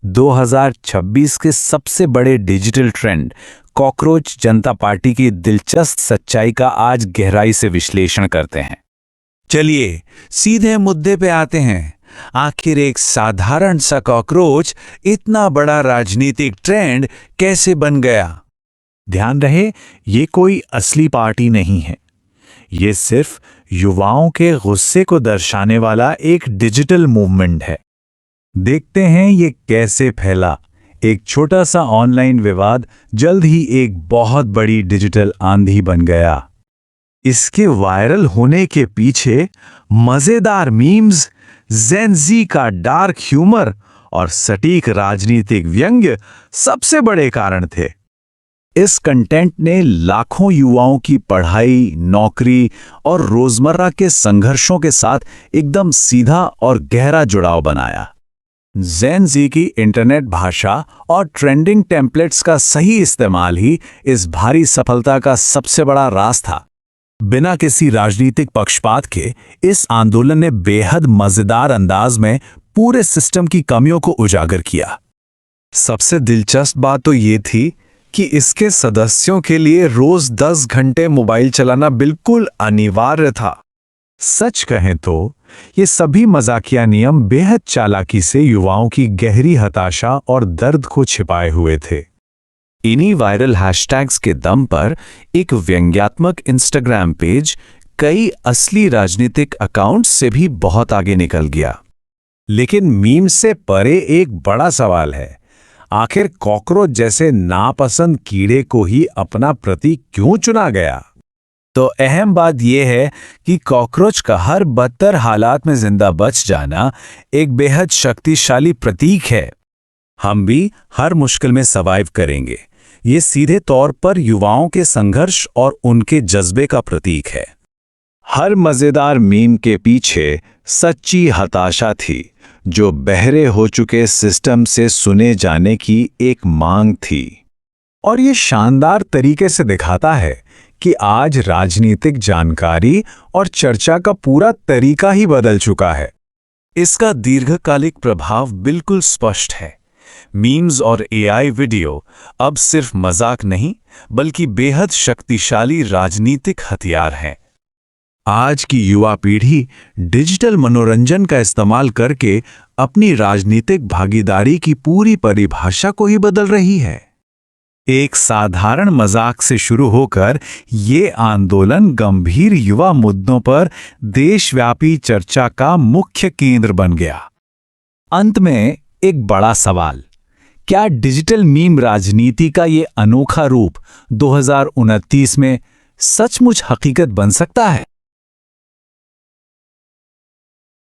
2026 के सबसे बड़े डिजिटल ट्रेंड कॉकरोच जनता पार्टी की दिलचस्प सच्चाई का आज गहराई से विश्लेषण करते हैं। चलिए सीधे मुद्दे पे आते हैं। आखिर एक साधारण सा कॉकरोच इतना बड़ा राजनीतिक ट्रेंड कैसे बन गया? ध्यान रहे, ये कोई असली पार्टी नहीं है। ये सिर्फ युवाओं के गुस्से को दर्शाने वाला एक डिजिटल मूवमेंट है। देखते हैं ये कैसे फैला। एक छोटा सा ऑनलाइन विवाद जल्द ही एक बहुत बड़ी डिजिटल आंधी बन गया। इसके वायरल होने के पीछे मजेदार मीम्स, जेन ज़ी का डार्क ह्यूमर और सटीक राजनीतिक व्यंग्य सबसे बड़े कारण थे। इस कंटेंट ने लाखों युवाओं की पढ़ाई, नौकरी और रोजमर्रा के संघर्षों के साथ एकदम सीधा और गहरा जुड़ाव बनाया। जेन ज़ी की इंटरनेट भाषा और ट्रेंडिंग टेम्पलेट्स का सही इस्तेमाल ही इस भारी सफलता का सबसे बड़ा राज था। बिना किसी राजनीतिक पक्षपात के इस आंदोलन ने बेहद मजेदार अंदाज में पूरे सिस्टम की कमियों को उजागर किया। सबसे दिलचस्प बात तो ये थी कि इसके सदस्यों के लिए रोज 10 घंटे मोबाइल चलाना बिल्कुल अनिवार्य था। सच कहें तो ये सभी मजाकिया नियम बेहद चालाकी से युवाओं की गहरी हताशा और दर्द को छिपाए हुए थे। इन्हीं वायरल हैशटैग्स के दम पर एक व्यंग्यात्मक इंस्टाग्राम पेज कई असली राजनीतिक अकाउंट्स से भी बहुत आगे निकल गया। लेकिन मीम से परे एक बड़ा सवाल है, आखिर कॉकरोच जैसे नापसंद कीड़े को ही अपना प्रतीक क्यों चुना गया? तो अहम बात यह है कि कॉकरोच का हर बदतर हालात में जिंदा बच जाना एक बेहद शक्तिशाली प्रतीक है। हम भी हर मुश्किल में सर्वाइव करेंगे। ये सीधे तौर पर युवाओं के संघर्ष और उनके जज्बे का प्रतीक है। हर मजेदार मीम के पीछे सच्ची हताशा थी, जो बहरे हो चुके सिस्टम से सुने जाने की एक मांग थी। और ये शानदार तरीके से दिखाता है कि आज राजनीतिक जानकारी और चर्चा का पूरा तरीका ही बदल चुका है। इसका दीर्घकालिक प्रभाव बिल्कुल स्पष्ट है। मीम्स और एआई वीडियो अब सिर्फ मजाक नहीं, बल्कि बेहद शक्तिशाली राजनीतिक हथियार हैं। आज की युवा पीढ़ी डिजिटल मनोरंजन का इस्तेमाल करके अपनी राजनीतिक भागीदारी की पूरी परिभाषा को ही बदल रही है। एक साधारण मजाक से शुरू होकर ये आंदोलन गंभीर युवा मुद्दों पर देशव्यापी चर्चा का मुख्य केंद्र बन गया। अंत में एक बड़ा सवाल, क्या डिजिटल मीम राजनीति का ये अनोखा रूप 2029 में सचमुच हकीकत बन सकता है?